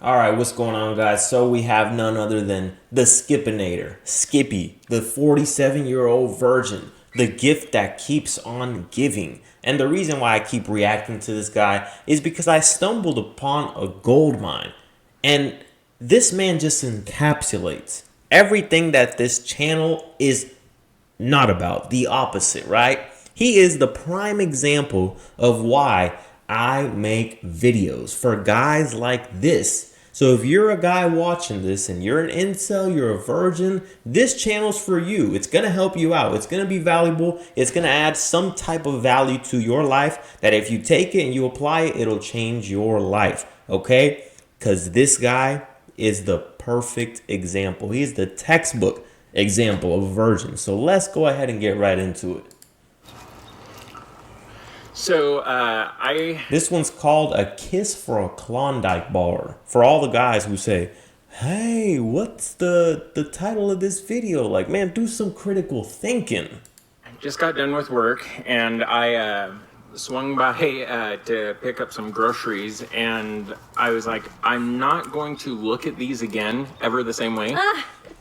Alright, what's going on, guys? So we have none other than the Skippinator, Skippy, the 47-year-old virgin, the gift that keeps on giving. And the reason why I keep reacting to this guy is because I stumbled upon a gold mine. And this man just encapsulates everything that this channel is not about. The opposite, right? He is the prime example of why I make videos for guys like this. So if you're a guy watching this and you're an incel, you're a virgin, this channel's for you. It's going to help you out. It's going to be valuable. It's going to add some type of value to your life that if you take it and you apply it, it'll change your life. Okay? Because this guy is the perfect example. He's the textbook example of a virgin. So let's go ahead and get right into it. So, This one's called A Kiss for a Klondike Bar. For all the guys who say, hey, what's the title of this video? Like, man, do some critical thinking. just got done with work, and I swung by to pick up some groceries, and I was like, I'm not going to look at these again ever the same way.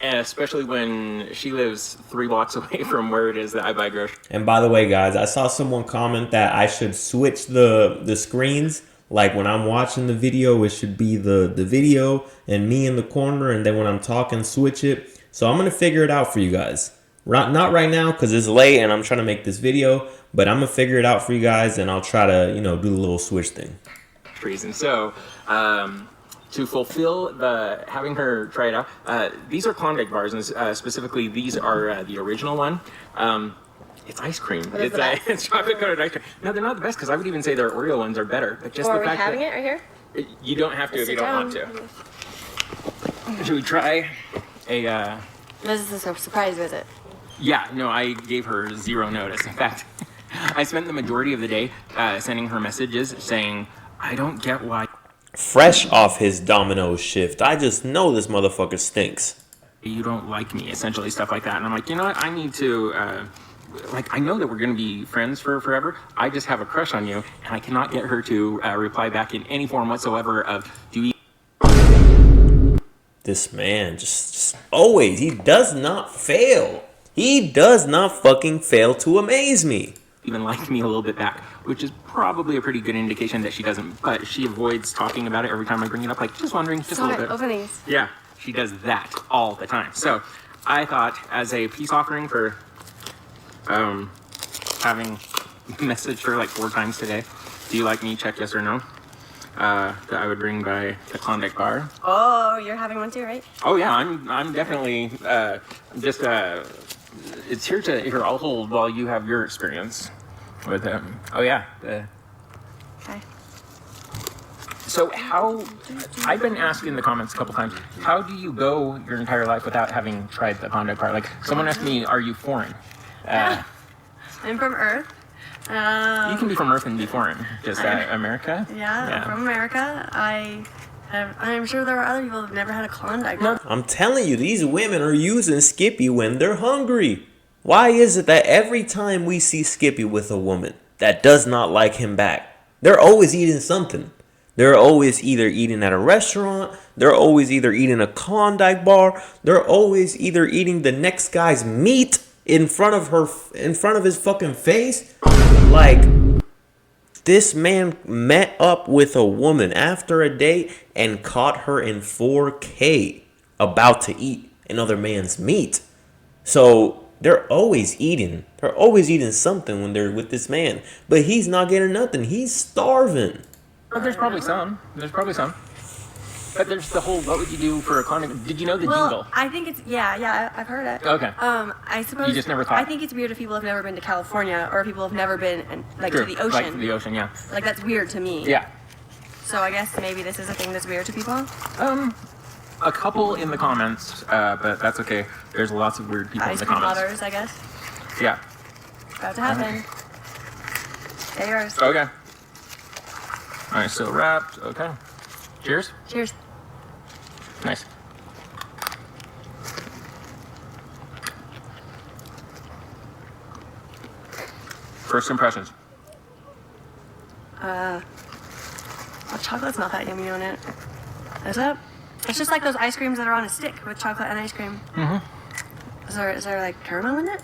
Especially when she lives 3 blocks away from where it is that I buy groceries. And by the way, guys, I saw someone comment that I should switch the screens. Like when I'm watching the video, it should be the video and me in the corner. And then when I'm talking, switch it. So I'm going to figure it out for you guys. Not right now because it's late and I'm trying to make this video. But I'm going to figure it out for you guys. And I'll try to, do the little switch thing. And so, to fulfill having her try it out, these are Klondike bars, and specifically these are the original one. It's ice cream. It's chocolate coated ice cream. No, they're not the best because I would even say their Oreo ones are better. But just the fact are we having it right here? You don't have to if you don't want to. Should we try a? This is a surprise visit. Yeah, no, I gave her 0 notice. In fact, I spent the majority of the day sending her messages saying, I don't get why. Fresh off his Domino's shift, I just know this motherfucker stinks. You don't like me, essentially, stuff like that. And I'm like, you know what, I need to, I know that we're going to be friends for forever. I just have a crush on you, and I cannot get her to reply back in any form whatsoever of, do you... This man just always, he does not fail. He does not fucking fail to amaze me. Even like me a little bit back, which is probably a pretty good indication that she doesn't, but she avoids talking about it every time I bring it up, like, just wondering, just a little bit. Openings. Yeah, she does that all the time. So I thought, as a peace offering for having messaged her like 4 times today, do you like me, check yes or no, that I would bring by the Klondike bar. Oh, you're having one too, right? Oh yeah, I'm definitely just it's here I'll hold while you have your experience with him. Oh yeah. Okay. So I've been asked in the comments a couple times, how do you go your entire life without having tried the Klondike bar? Like, someone asked me, are you foreign? I'm from Earth. You can be from Earth and be foreign. Just America? Yeah, I'm from America. I'm sure there are other people who've never had a Klondike. No. I'm telling you, these women are using Skippy when they're hungry. Why is it that every time we see Skippy with a woman that does not like him back, they're always eating something? They're always either eating at a restaurant, they're always either eating a Klondike bar, they're always either eating the next guy's meat in front of his fucking face. Like, this man met up with a woman after a date and caught her in 4K about to eat another man's meat. So they're always eating. They're always eating something when they're with this man. But he's not getting nothing. He's starving. But there's probably some. But there's the whole, what would you do for a Klondike? Did you know the jingle? I think it's, yeah, I've heard it. Okay. I suppose. You just never thought? I think it's weird if people have never been to California or if people have never been, True. to the ocean. Like to the ocean, yeah. Like, that's weird to me. Yeah. So I guess maybe this is a thing that's weird to people? A couple in the comments, but that's okay. There's lots of weird people in Ice the cream comments. lovers, I guess. Yeah. About to happen. Say yours. Okay. All right, so wrapped. Okay. Cheers. Cheers. Nice. First impressions. Well, chocolate's not that yummy on it. Is that? It's just like those ice creams that are on a stick with chocolate and ice cream. Is there like caramel in it?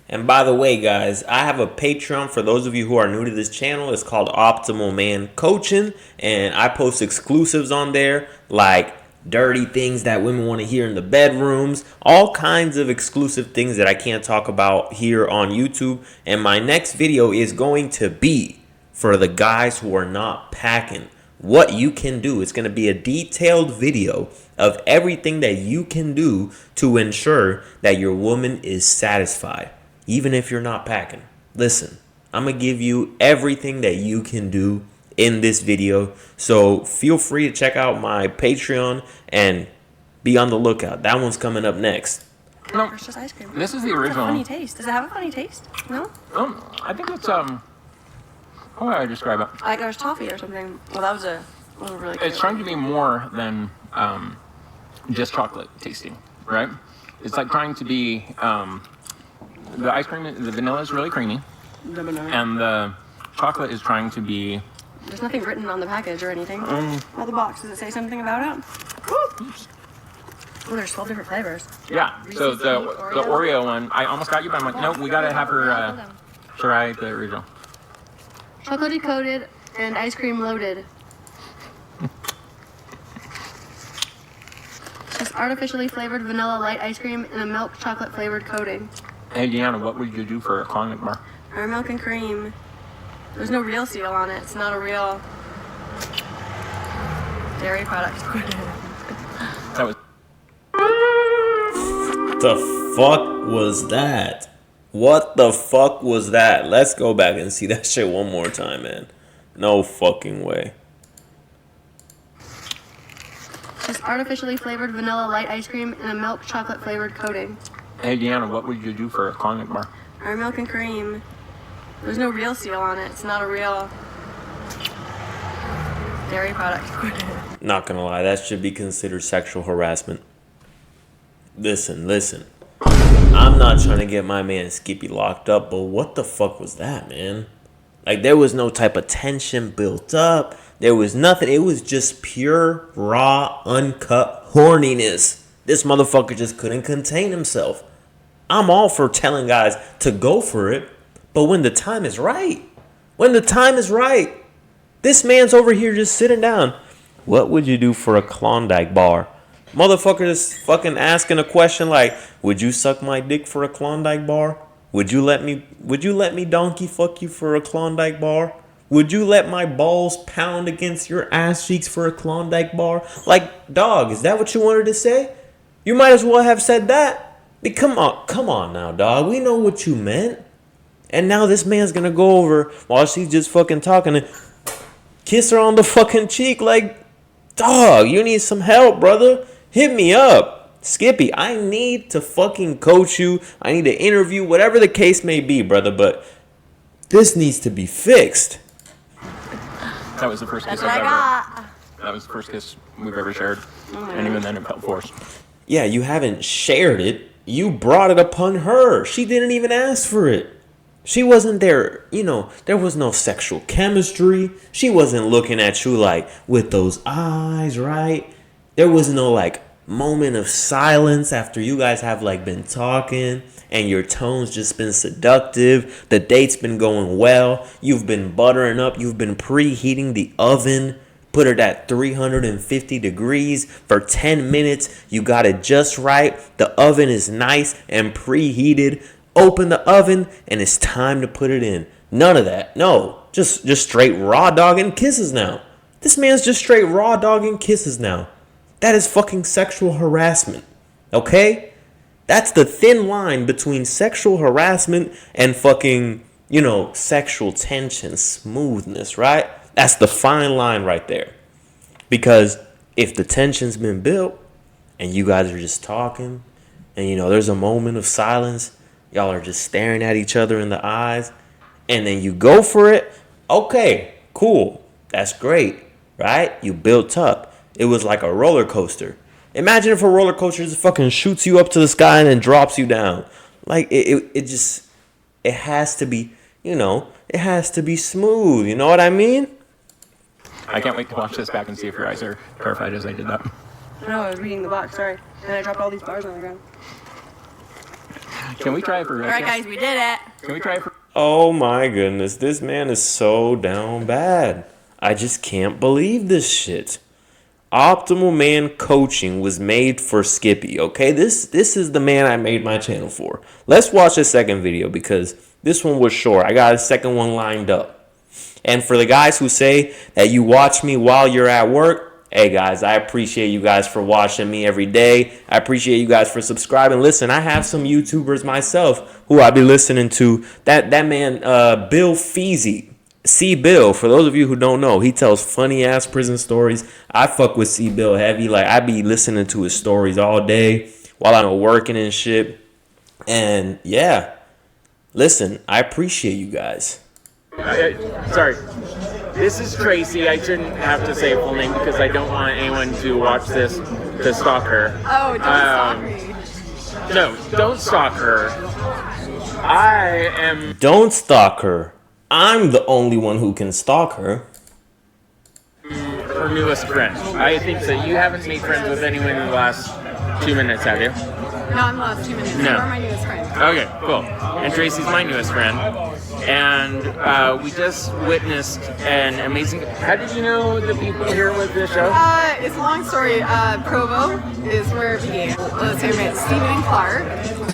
And by the way, guys, I have a Patreon for those of you who are new to this channel. It's called Optimal Man Coaching, and I post exclusives on there like dirty things that women want to hear in the bedrooms, all kinds of exclusive things that I can't talk about here on YouTube. And my next video is going to be for the guys who are not packing, what you can do. It's going to be a detailed video of everything that you can do to ensure that your woman is satisfied, even if you're not packing. Listen, I'm going to give you everything that you can do in this video. So feel free to check out my Patreon and be on the lookout. That one's coming up next. No, It's just ice cream. this is the It's a original. funny taste. Does it have a funny taste? No? I think it's how would I describe it? Like there's toffee or something. Well, that was really good. It's trying to be more than just chocolate tasting, right? It's like trying to be the ice cream, the vanilla is really creamy, and the chocolate is trying to be. There's nothing written on the package or anything. On the box, does it say something about it? Oh, there's 12 different flavors. Yeah. So the Oreo one, I almost got you, but I'm like, nope, we gotta have her try the original. Chocolate coated and ice cream loaded. It's artificially flavored vanilla light ice cream in a milk chocolate flavored coating. Hey Deanna, what would you do for a Klondike bar? Our milk and cream. There's no real seal on it. It's not a real dairy product. That was. The fuck was that? What the fuck was that? Let's go back and see that shit one more time, man. No fucking way. It's artificially flavored vanilla light ice cream in a milk chocolate flavored coating. Hey Deanna, what would you do for a Klondike bar? Our milk and cream. There's no real seal on it. It's not a real dairy product. Not gonna lie, that should be considered sexual harassment. Listen. I'm not trying to get my man Skippy locked up, but what the fuck was that, man? Like, there was no type of tension built up. There was nothing. It was just pure, raw, uncut horniness. This motherfucker just couldn't contain himself. I'm all for telling guys to go for it, but when the time is right, this man's over here just sitting down. What would you do for a Klondike bar? Motherfucker is fucking asking a question like, would you suck my dick for a Klondike bar? Would you let me donkey fuck you for a Klondike bar? Would you let my balls pound against your ass cheeks for a Klondike bar? Like, dog, is that what you wanted to say? You might as well have said that. I mean, come on now, dog. We know what you meant. And now this man's gonna go over while she's just fucking talking and kiss her on the fucking cheek like, dog, you need some help, brother. Hit me up. Skippy, I need to fucking coach you. I need to interview, whatever the case may be, brother. But this needs to be fixed. That was the first kiss That's what I got. That was the first kiss we've ever shared, and even then it felt forced. Yeah, you haven't shared it. You brought it upon her. She didn't even ask for it. She wasn't there, there was no sexual chemistry. She wasn't looking at you like with those eyes, right? There was no like moment of silence after you guys have like been talking and your tone's just been seductive. The date's been going well. You've been buttering up. You've been preheating the oven. Put it at 350 degrees for 10 minutes. You got it just right. The oven is nice and preheated. Open the oven and it's time to put it in. None of that. No, just straight raw dogging kisses now. This man's just straight raw dogging kisses now. That is fucking sexual harassment. Okay? That's the thin line between sexual harassment and fucking, sexual tension, smoothness, right? That's the fine line right there. Because if the tension's been built and you guys are just talking and, there's a moment of silence, y'all are just staring at each other in the eyes, and then you go for it, okay, cool. That's great, right? You built up. It was like a roller coaster. Imagine if a roller coaster just fucking shoots you up to the sky and then drops you down. Like, it has to be, it has to be smooth. You know what I mean? I can't wait to watch this back and see if your eyes are terrified as I did that. No, I was reading the box, sorry. And I dropped all these bars on the ground. Can we try it for real? Alright guys, we did it. Can we try it for... Oh my goodness, this man is so down bad. I just can't believe this shit. Optimal Man Coaching was made for Skippy, okay? This is the man I made my channel for. Let's watch the second video because this one was short. I got a second one lined up. And for the guys who say that you watch me while you're at work, hey guys, I appreciate you guys for watching me every day. I appreciate you guys for subscribing. Listen, I have some YouTubers myself who I be listening to. That man, Bill Feezy. C. Bill, for those of you who don't know, he tells funny ass prison stories. I fuck with C. Bill heavy. Like, I be listening to his stories all day while I'm working and shit. And yeah, listen, I appreciate you guys. Sorry. This is Tracy. I shouldn't have to say a full name because I don't want anyone to watch this to stalk her. Oh, don't stalk me. No, don't stalk her. Don't stalk her. I'm the only one who can stalk her. Her newest friend. I think so. You haven't made friends with anyone in the last 2 minutes, have you? Not in the last 2 minutes. No. You are my newest friend. Okay, cool. And Tracy's my newest friend. And we just witnessed an amazing... How did you know the people here with this show? It's a long story. Provo is where it began. Let's hear it. Stephen and Clark.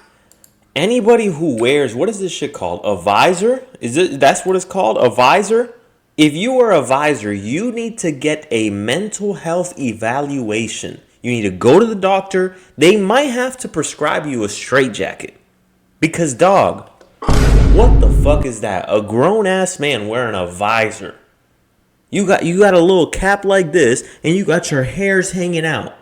Anybody who wears, what is this shit called? A visor? That's what it's called? A visor? If you are a visor, you need to get a mental health evaluation. You need to go to the doctor. They might have to prescribe you a straitjacket. Because, dog, what the fuck is that? A grown-ass man wearing a visor. You got a little cap like this, and you got your hairs hanging out.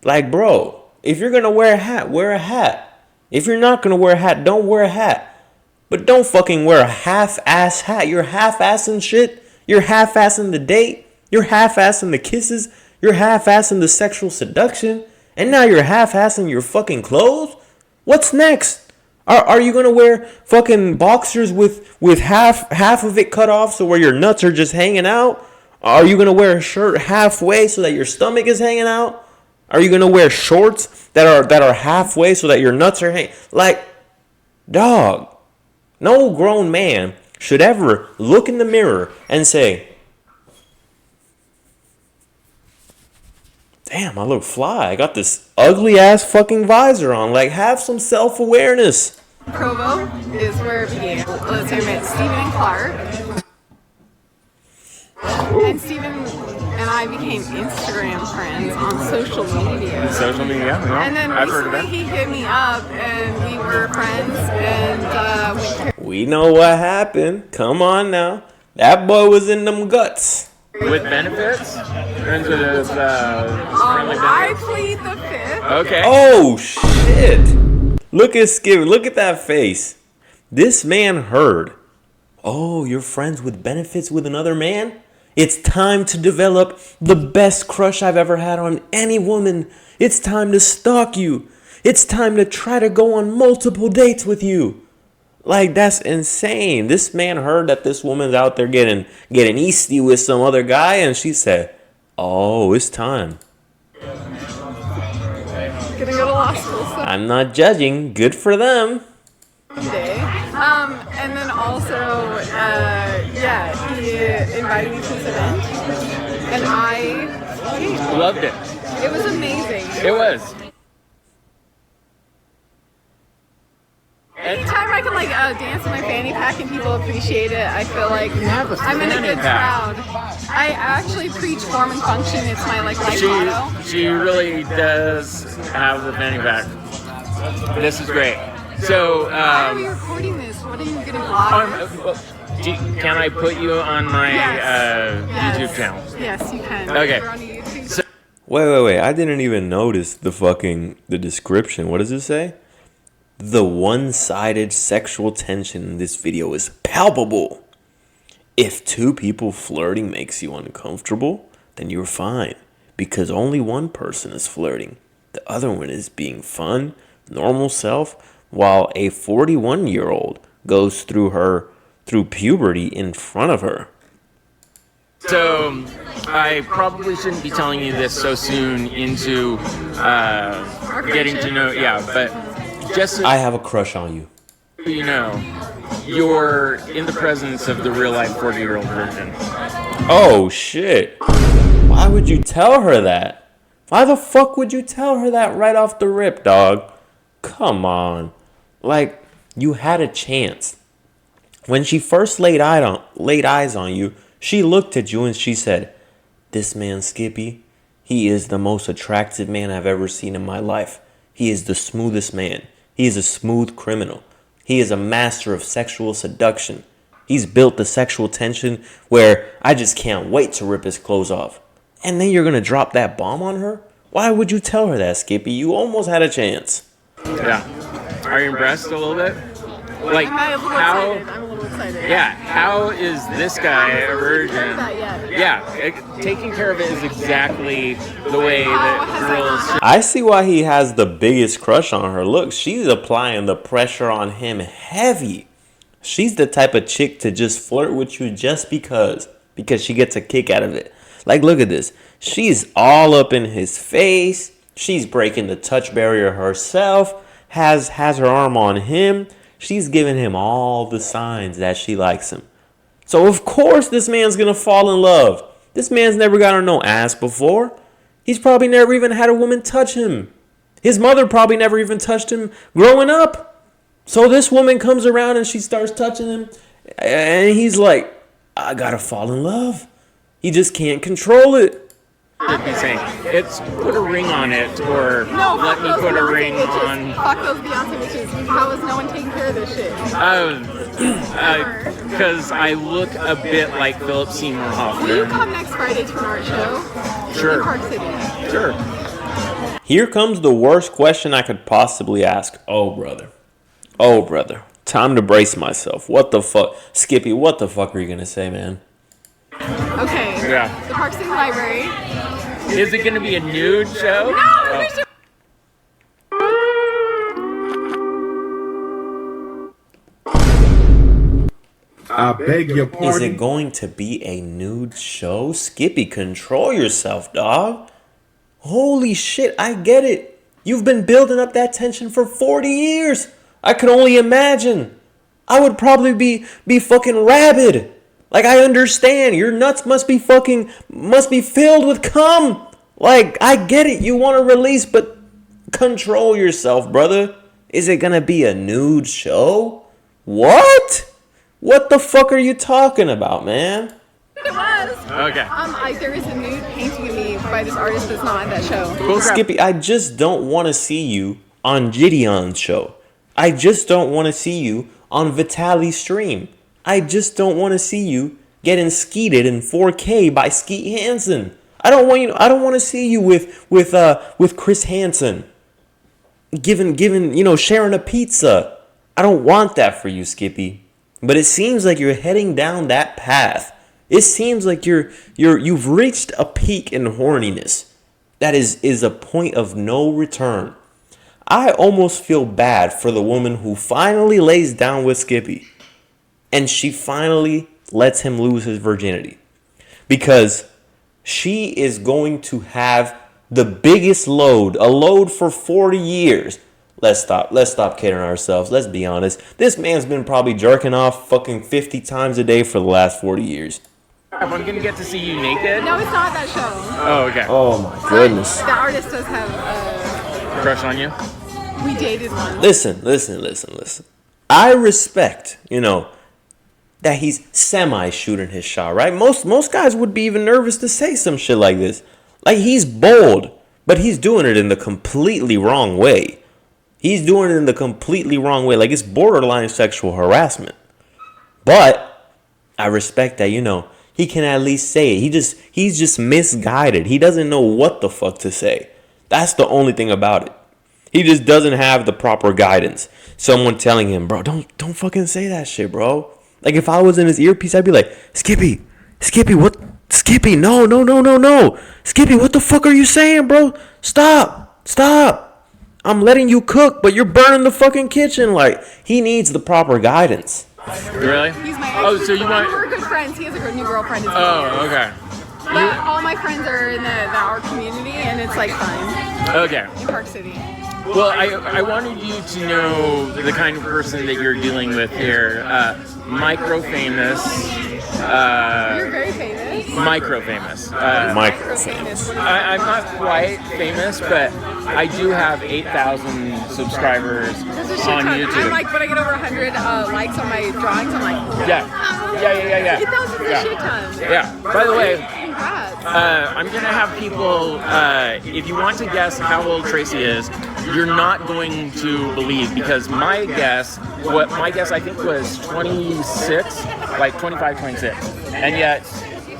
Like, bro, if you're going to wear a hat, wear a hat. If you're not going to wear a hat, don't wear a hat. But don't fucking wear a half-ass hat. You're half-assing shit. You're half-assing the date. You're half-assing the kisses. You're half-assing the sexual seduction. And now you're half-assing your fucking clothes? What's next? Are you going to wear fucking boxers with half of it cut off so where your nuts are just hanging out? Are you going to wear a shirt halfway so that your stomach is hanging out? Are you going to wear shorts that are halfway so that your nuts are hanging? Like, dog, no grown man should ever look in the mirror and say, damn, I look fly. I got this ugly ass fucking visor on. Like, have some self-awareness. Provo is where it began. Let's hear it. Stephen and Clark. And Stephen and I became Instagram friends on social media. Social media, yeah. And then I've heard of recently that. he hit me up and we were friends and We know what happened. Come on now. That boy was in them guts. With benefits? Friends with his friendly I benefits? plead the fifth. Okay. Oh, shit. Look at Skip. Look at that face. This man heard. Oh, you're friends with benefits with another man? It's time to develop the best crush I've ever had on any woman. It's time to stalk you. It's time to try to go on multiple dates with you. Like, that's insane. This man heard that this woman's out there getting easty with some other guy, and she said, oh, it's time. Gonna go to law school I'm not judging. Good for them. someday. And then also, he invited me to this event, and I came. Loved it. It was amazing. It was. Anytime I can dance in my fanny pack and people appreciate it, I feel like have a I'm in a fanny good pack. crowd. I actually preach form and function. It's my life motto. She really does have the fanny pack. This is great. So, Why are we recording this? What are you gonna vlog? can I put you on my Yes. YouTube channel? Yes, you can. Okay. You're on YouTube. Wait. I didn't even notice the description. What does it say? The one-sided sexual tension in this video is palpable. If two people flirting makes you uncomfortable, then you're fine. Because only one person is flirting. The other one is being fun, normal self, while a 41-year-old goes through puberty in front of her. So I probably shouldn't be telling you this so soon into getting to know. Yeah, but just so I have a crush on you. you know, you're in the presence of the real life 40-year-old virgin. Oh, shit. Why would you tell her that? Why the fuck would you tell her that right off the rip, dog? Come on. Like, you had a chance. When she first laid eyes on you, she looked at you and she said, "This man, Skippy, he is the most attractive man I've ever seen in my life. He is the smoothest man. He is a smooth criminal. He is a master of sexual seduction. He's built the sexual tension where I just can't wait to rip his clothes off." And then you're going to drop that bomb on her? Why would you tell her that, Skippy? You almost had a chance. Yeah. Are you impressed a little bit? Like, I'm a little excited. Yeah, how is this guy a virgin? That yet. Yeah, taking care of it is exactly the way that girls should. I see why he has the biggest crush on her. Look, she's applying the pressure on him heavy. She's the type of chick to just flirt with you just because she gets a kick out of it. Like, look at this. She's all up in his face. She's breaking the touch barrier herself. Has her arm on him. She's giving him all the signs that she likes him. So, of course, this man's going to fall in love. This man's never gotten no ass before. He's probably never even had a woman touch him. His mother probably never even touched him growing up. So this woman comes around and she starts touching him. And he's like, I got to fall in love. He just can't control it. Should be saying it's put a ring on it, or let me put a ring on. Fuck those Beyonce bitches. How is no one taking care of this shit? Because I look a bit like Philip Seymour Hoffman. Will you come next Friday to an art show? Sure. In Park City. Sure. Here comes the worst question I could possibly ask. Oh, brother. Time to brace myself. What the fuck? Skippy, what the fuck are you going to say, man? Okay. Yeah. The Park City Library. Is it going to be a nude show? No, there's no. I beg your pardon. Is it going to be a nude show? Skippy, control yourself, dog. Holy shit, I get it. You've been building up that tension for 40 years. I could only imagine. I would probably be fucking rabid. Like, I understand. Your nuts must be filled with cum. Like, I get it. You want to release, but control yourself, brother. Is it going to be a nude show? What? What the fuck are you talking about, man? It was. Okay. There is a nude painting of me by this artist that's not at that show. Cool. Skippy, I just don't want to see you on Gideon's show. I just don't want to see you on Vitaly's stream. I just don't want to see you getting skeeted in 4K by Skeet Hansen. I don't want to see you with Chris Hansen sharing a pizza. I don't want that for you, Skippy. But it seems like you're heading down that path. It seems like you've reached a peak in horniness that is a point of no return. I almost feel bad for the woman who finally lays down with Skippy. And she finally lets him lose his virginity. Because she is going to have the biggest load, a load for 40 years. Let's stop kidding ourselves. Let's be honest. This man's been probably jerking off fucking 50 times a day for the last 40 years. I'm going to get to see you naked? No, it's not that show. Oh, okay. Oh my goodness. The artist does have Crush on you? we dated one. Listen. I respect, that he's semi-shooting his shot, right? Most guys would be even nervous to say some shit like this. Like, he's bold, but he's doing it in the completely wrong way. He's doing it in the completely wrong way. Like, it's borderline sexual harassment. But I respect that, he can at least say it. He's just misguided. He doesn't know what the fuck to say. That's the only thing about it. He just doesn't have the proper guidance. Someone telling him, bro, don't fucking say that shit, bro. Like, if I was in his earpiece, I'd be like, Skippy, what? Skippy, no. Skippy, what the fuck are you saying, bro? Stop. I'm letting you cook, but you're burning the fucking kitchen. Like, he needs the proper guidance. Really? He's my ex. Oh, so you want? We're good friends. He has a new girlfriend as well. Oh, okay. But all my friends are in our community, and it's like fun. Okay. In Park City. Well, I wanted you to know the kind of person that you're dealing with here. Microfamous. You're very famous. Microfamous. Microfamous. I'm not quite famous, but I do have 8,000 subscribers This is a shit on ton. YouTube. I'm like, when I get over 100 likes on my drawings, I'm like, Yeah. 8,000 is a shit ton. Yeah. By the way, Congrats. I'm gonna have people. If you want to guess how old Tracy is, you're not going to believe because my guess I think was 26, like 25, 26, and yet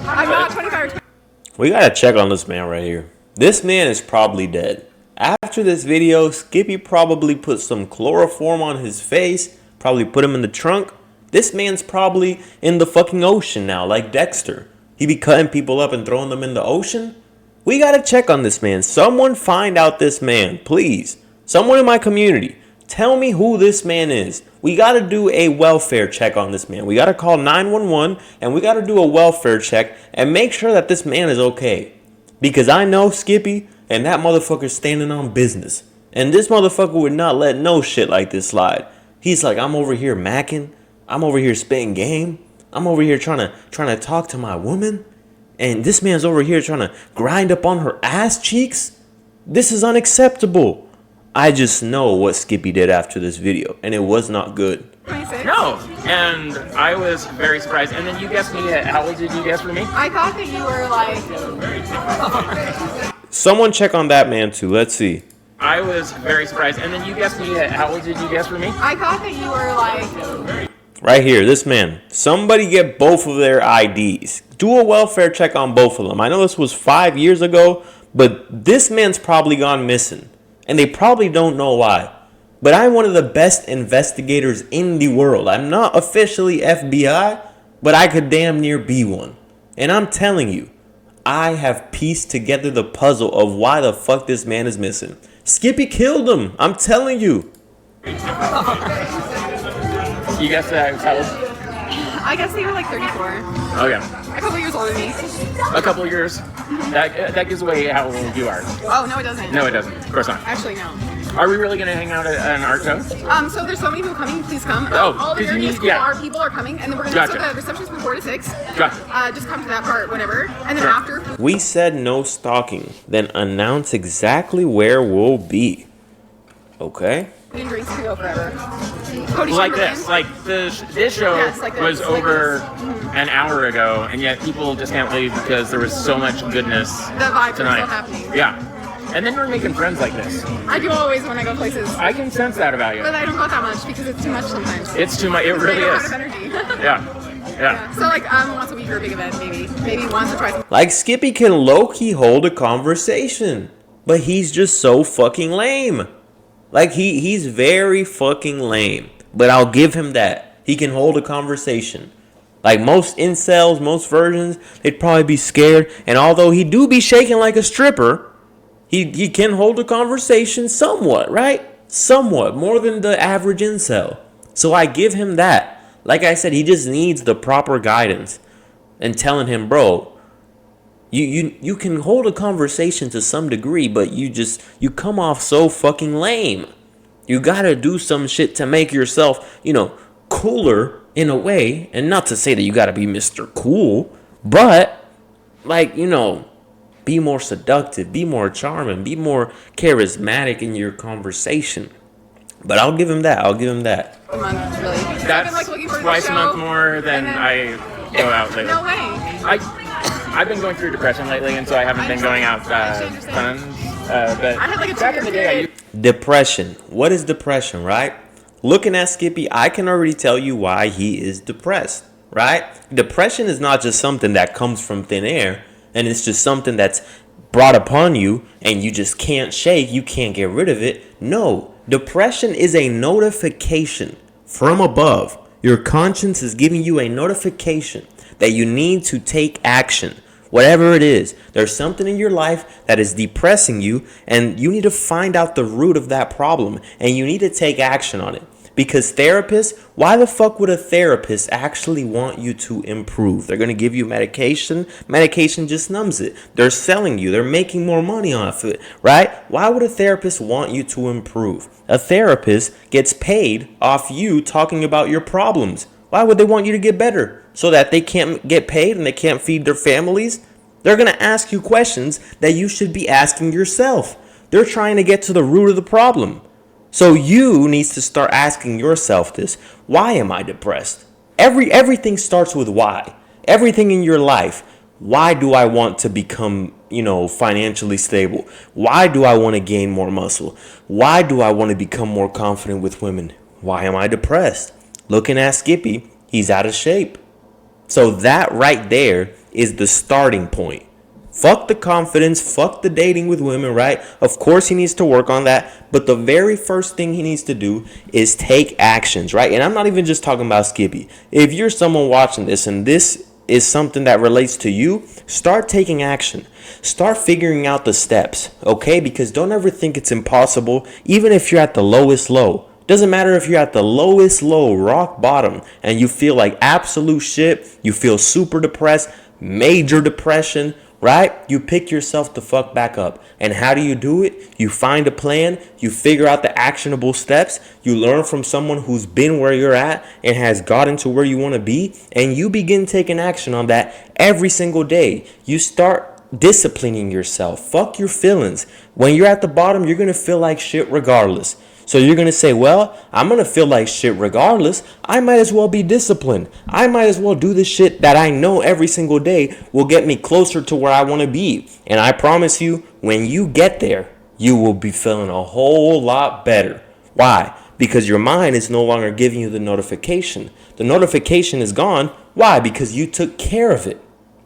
I'm not 25 or 20. We gotta check on this man right here. This man is probably dead. After this video, Skippy probably put some chloroform on his face, probably put him in the trunk. This man's probably in the fucking ocean now, like Dexter. He be cutting people up and throwing them in the ocean. We gotta check on this man. Someone find out this man, please. Someone in my community, tell me who this man is. We gotta do a welfare check on this man. We gotta call 911 and we gotta do a welfare check and make sure that this man is okay. Because I know Skippy and that motherfucker's standing on business. And this motherfucker would not let no shit like this slide. He's like, I'm over here macking. I'm over here spitting game. I'm over here trying to talk to my woman. And this man's over here trying to grind up on her ass cheeks. This is unacceptable. I just know what Skippy did after this video, and it was not good. 26. no. And I was very surprised. And then you guessed me. How old did you guess for me? I thought that you were like, Someone check on that man too. Let's see. I was very surprised. And then you guessed me. How old did you guess for me? I thought that you were like, Right here, this man. Somebody get both of their IDs. Do a welfare check on both of them. I know this was 5 years ago, but this man's probably gone missing. And they probably don't know why. But I'm one of the best investigators in the world. I'm not officially FBI, but I could damn near be one. And I'm telling you, I have pieced together the puzzle of why the fuck this man is missing. Skippy killed him. I'm telling you. You guessed that I was how old? I guess they were like 34. Okay. A couple years older than me. A couple years. That gives away how old you are. Oh, no, it doesn't. No, it doesn't. Of course not. Actually, no. Are we really gonna hang out at an art show? So there's so many people coming. Please come. Oh, all the 'cause you very need- school yeah. art people are coming, and then we're gonna Gotcha. so the reception's from 4 to 6. Gotcha. Just come to that part whenever, and then Sure. after. We said no stalking, then announce exactly where we'll be. Okay? And drinks can go forever. Cody Like Chamberlain. this. Like this show Yes, like this, was like over this. an hour ago, and yet people just can't leave because there was so much goodness The vibes tonight. are still happening. Yeah. And then we're making friends like this. I do always when I go places, I can sense that about you. but I don't go that much because it's too much sometimes. It's too much. It really I don't is. have energy. Yeah. Yeah. So like once a week or a big event, maybe once or twice. Like Skippy can low-key hold a conversation, but he's just so fucking lame. Like he's very fucking lame. But I'll give him that. He can hold a conversation. Like most incels, most virgins, they'd probably be scared. And although he do be shaking like a stripper, he can hold a conversation somewhat, right? Somewhat. More than the average incel. So I give him that. Like I said, he just needs the proper guidance. And telling him, bro, you can hold a conversation to some degree, but you come off so fucking lame. You gotta do some shit to make yourself, cooler in a way. And not to say that you gotta be Mr. Cool, but like, be more seductive, be more charming, be more charismatic in your conversation. But I'll give him that. A month, really. That's I've been, like, looking for twice a show, month more than and then- I go out lately. No way. I've been going through depression lately, and so I haven't been going out tons. But I had like a back in 2-year the day, I period. Depression. What is depression, right? Looking at Skippy, I can already tell you why he is depressed, right? Depression is not just something that comes from thin air, and it's just something that's brought upon you, and you just can't shake, you can't get rid of it. No, depression is a notification from above. Your conscience is giving you a notification that you need to take action. Whatever it is, there's something in your life that is depressing you, and you need to find out the root of that problem, and you need to take action on it. Because therapists, why the fuck would a therapist actually want you to improve? They're going to give you medication. Medication just numbs it. They're selling you. They're making more money off it, right? Why would a therapist want you to improve? A therapist gets paid off you talking about your problems. Why would they want you to get better? So that they can't get paid and they can't feed their families? They're going to ask you questions that you should be asking yourself. They're trying to get to the root of the problem. So you need to start asking yourself this. Why am I depressed? Everything starts with why. Everything in your life. Why do I want to become, financially stable? Why do I want to gain more muscle? Why do I want to become more confident with women? Why am I depressed? Looking at Skippy, he's out of shape. So that right there is the starting point. Fuck the confidence, fuck the dating with women, right? Of course he needs to work on that, but the very first thing he needs to do is take actions, right? And I'm not even just talking about Skippy. If you're someone watching this and this is something that relates to you, start taking action. Start figuring out the steps, okay? Because don't ever think it's impossible, even if you're at the lowest low. Doesn't matter if you're at the lowest low, rock bottom, and you feel like absolute shit, you feel super depressed, major depression, right? You pick yourself the fuck back up. And how do you do it? You find a plan, you figure out the actionable steps, you learn from someone who's been where you're at and has gotten to where you want to be, and you begin taking action on that every single day. You start disciplining yourself. Fuck your feelings. When you're at the bottom, you're going to feel like shit regardless. So you're going to say, well, I'm going to feel like shit regardless. I might as well be disciplined. I might as well do the shit that I know every single day will get me closer to where I want to be. And I promise you, when you get there, you will be feeling a whole lot better. Why? Because your mind is no longer giving you the notification. The notification is gone. Why? Because you took care of it.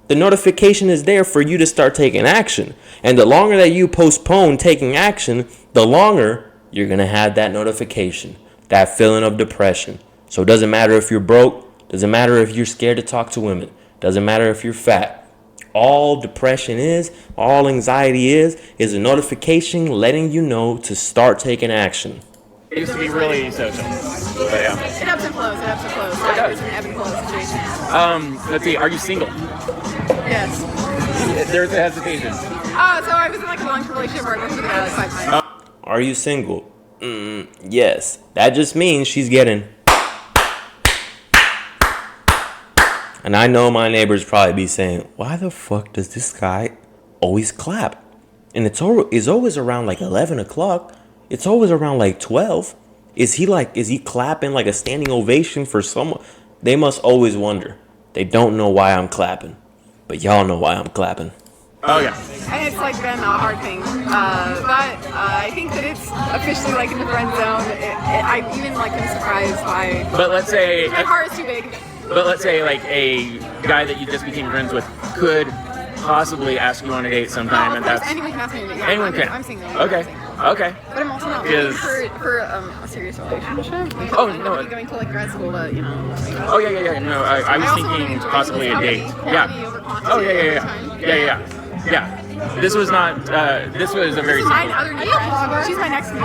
The notification is there for you to start taking action. And the longer that you postpone taking action, the longer you're going to have that notification, that feeling of depression. So it doesn't matter if you're broke, doesn't matter if you're scared to talk to women, doesn't matter if you're fat. All depression is, all anxiety is a notification letting you know to start taking action. It used to be really social, but yeah. It ebbs and flows. It does. It's an ebb and flow situation. Let's see, are you single? Yes. There's a hesitation. So I was in like a long-term relationship where I worked with a guy like 5 times. Are you single? Yes. That just means she's getting. And I know my neighbors probably be saying, why the fuck does this guy always clap? And it's always around like 11 o'clock. It's always around like 12. Is he clapping like a standing ovation for someone? They must always wonder. They don't know why I'm clapping. But y'all know why I'm clapping. Oh, yeah. And it's like been a hard thing. But I think that it's officially like in the friend zone. I even like am surprised by. But let's say. My heart is too big. But let's say like a guy that you just became friends with could possibly ask you on a date sometime, Of and course, that's anyone can ask me. Yeah, anyone can. I'm single. Okay. I'm single. Okay. But I'm also not Is- looking for a serious relationship. Oh, I'm no. already going to like grad school, but Oh yeah. No, I was also wanna thinking enjoy possibly a quality- date. quality Yeah. over quantity Oh over time. yeah. This was not. This was a very This is my simple. other niece. She's my next niece.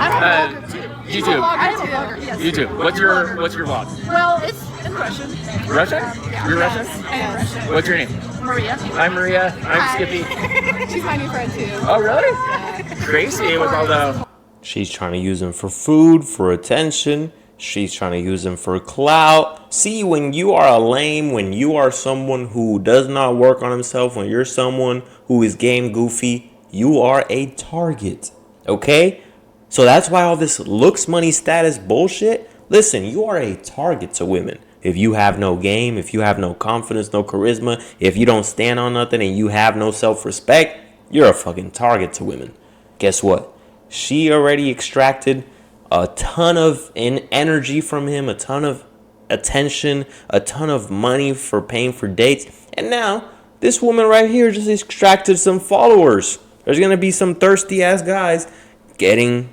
YouTube. I'm a vlogger, yes. YouTube. What's your vlog? Well, it's in Russian. Russian? You're Russian? I am Russian. What's your name? Maria. I'm Maria. I'm Hi. Skippy. She's my new friend too. Oh really? Tracy with all the. She's trying to use him for food, for attention. She's trying to use him for clout. See, when you are a lame, when you are someone who does not work on himself, when you're someone who is game goofy, you are a target. Okay? So that's why all this looks, money, status bullshit. Listen, you are a target to women. If you have no game, if you have no confidence, no charisma, if you don't stand on nothing and you have no self-respect, you're a fucking target to women. Guess what? She already extracted a ton of energy from him, a ton of attention, a ton of money for paying for dates. And now, this woman right here just extracted some followers. There's going to be some thirsty ass guys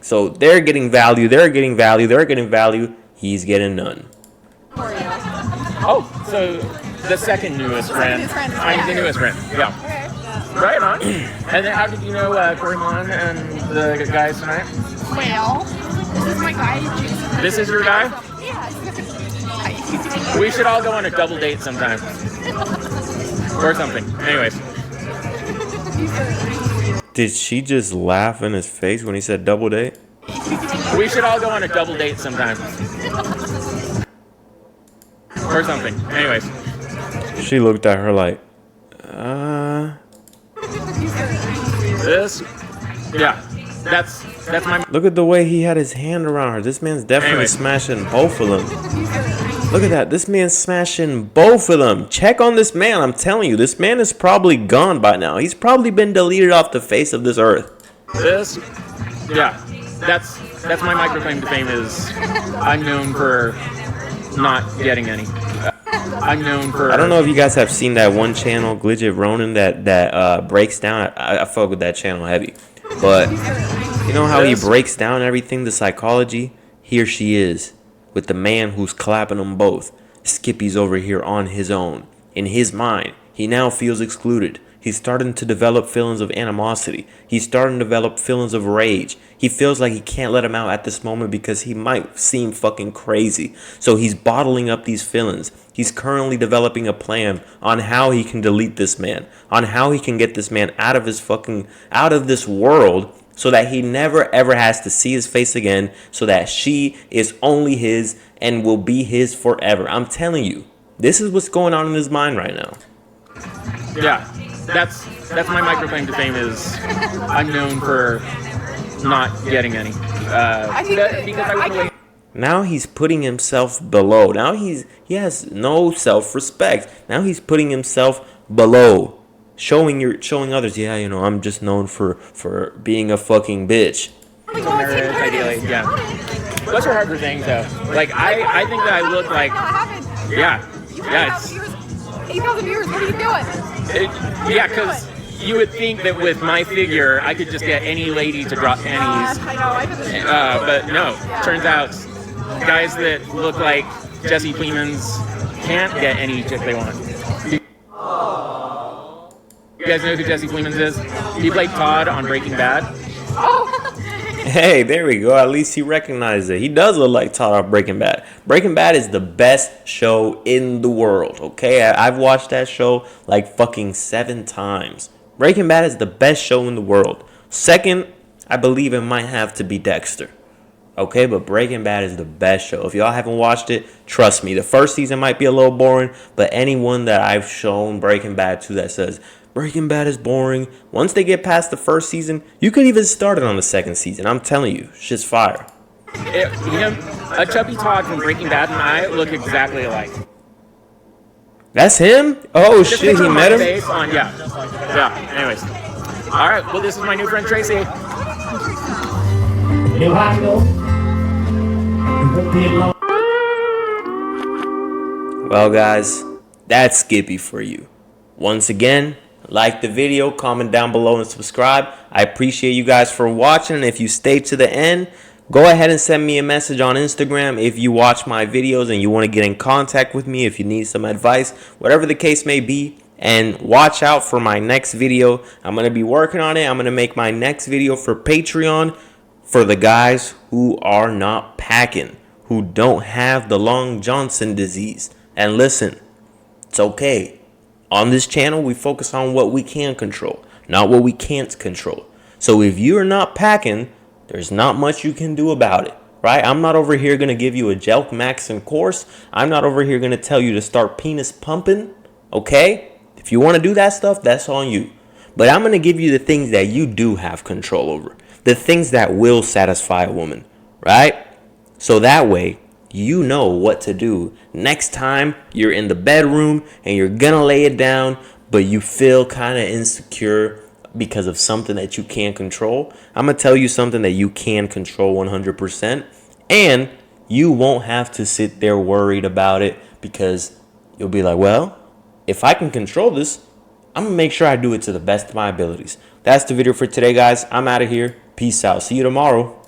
so they're getting value, he's getting none. Oh, so the second newest friend. I'm the newest friend. Yeah. Right on. And then how did you know Corey Milan and the guys tonight? Well, this is my guy, Jason. This is your guy? We should all go on a double date sometime. Or something. Anyways. Did she just laugh in his face when he said double date? We should all go on a double date sometime. Or something. Anyways. She looked at her like, This? Yeah. That's my... Look at the way he had his hand around her. This man's definitely smashing both of them. Look at that. This man's smashing both of them. Check on this man. I'm telling you, this man is probably gone by now. He's probably been deleted off the face of this earth. This? Yeah. That's my microfame to fame is I'm known for not getting any. I'm known for... I don't know if you guys have seen that one channel, Glidget Ronin, that breaks down. I fuck with that channel heavy. But you know how he breaks down everything, the psychology? Here she is, with the man who's clapping them both. Skippy's over here on his own. In his mind, he now feels excluded. He's starting to develop feelings of animosity. He's starting to develop feelings of rage. He feels like he can't let him out at this moment because he might seem fucking crazy. So he's bottling up these feelings. He's currently developing a plan on how he can delete this man, on how he can get this man out of this world, so that he never ever has to see his face again, so that she is only his and will be his forever. I'm telling you, this is what's going on in his mind right now. Yeah. That's my microfame to fame is I'm known for not getting any. Now he's putting himself below. Now he has no self-respect. Now he's putting himself below, showing others. Yeah, you know, I'm just known for being a fucking bitch. Ideally, yeah. What's your harder thing though? Like I think that I look like, yeah. It's 8,000 viewers. What are you doing? Yeah, because you would think that with my figure, I could just get any lady to drop panties. But no, turns out guys that look like Jesse Plemons can't get any chick they want. You guys know who Jesse Plemons is? He played Todd on Breaking Bad. Hey, there we go. At least he recognized it. He does look like Todd off Breaking Bad. Breaking Bad is the best show in the world, okay? I've watched that show like fucking 7 times. Breaking Bad is the best show in the world. Second, I believe it might have to be Dexter. Okay, but Breaking Bad is the best show. If y'all haven't watched it, trust me. The first season might be a little boring, but anyone that I've shown Breaking Bad to that says Breaking Bad is boring, once they get past the first season, you could even start it on the second season. I'm telling you, shit's fire. A chubby Todd from Breaking Bad and I look exactly alike. That's him? Oh Just shit, he met him? Yeah, anyways. Alright, well this is my new friend Tracy. Well guys, that's Skippy for you. Once again, like the video, comment down below and subscribe. I appreciate you guys for watching. And if you stay to the end, go ahead and send me a message on Instagram if you watch my videos and you want to get in contact with me, if you need some advice, whatever the case may be. And watch out for my next video. I'm going to be working on it. I'm going to make my next video for Patreon for the guys who are not packing, who don't have the Long Johnson disease. And listen, it's okay. On this channel, we focus on what we can control, not what we can't control. So if you're not packing, there's not much you can do about it, right? I'm not over here going to give you a Jelk Maxim course. I'm not over here going to tell you to start penis pumping, okay? If you want to do that stuff, that's on you. But I'm going to give you the things that you do have control over, the things that will satisfy a woman, right? So that way, you know what to do next time you're in the bedroom and you're gonna lay it down, but you feel kind of insecure because of something that you can't control. I'm gonna tell you something that you can control 100%, and you won't have to sit there worried about it, because you'll be like, well, if I can control this, I'm gonna make sure I do it to the best of my abilities. That's the video for today, guys. I'm out of here. Peace out. See you tomorrow.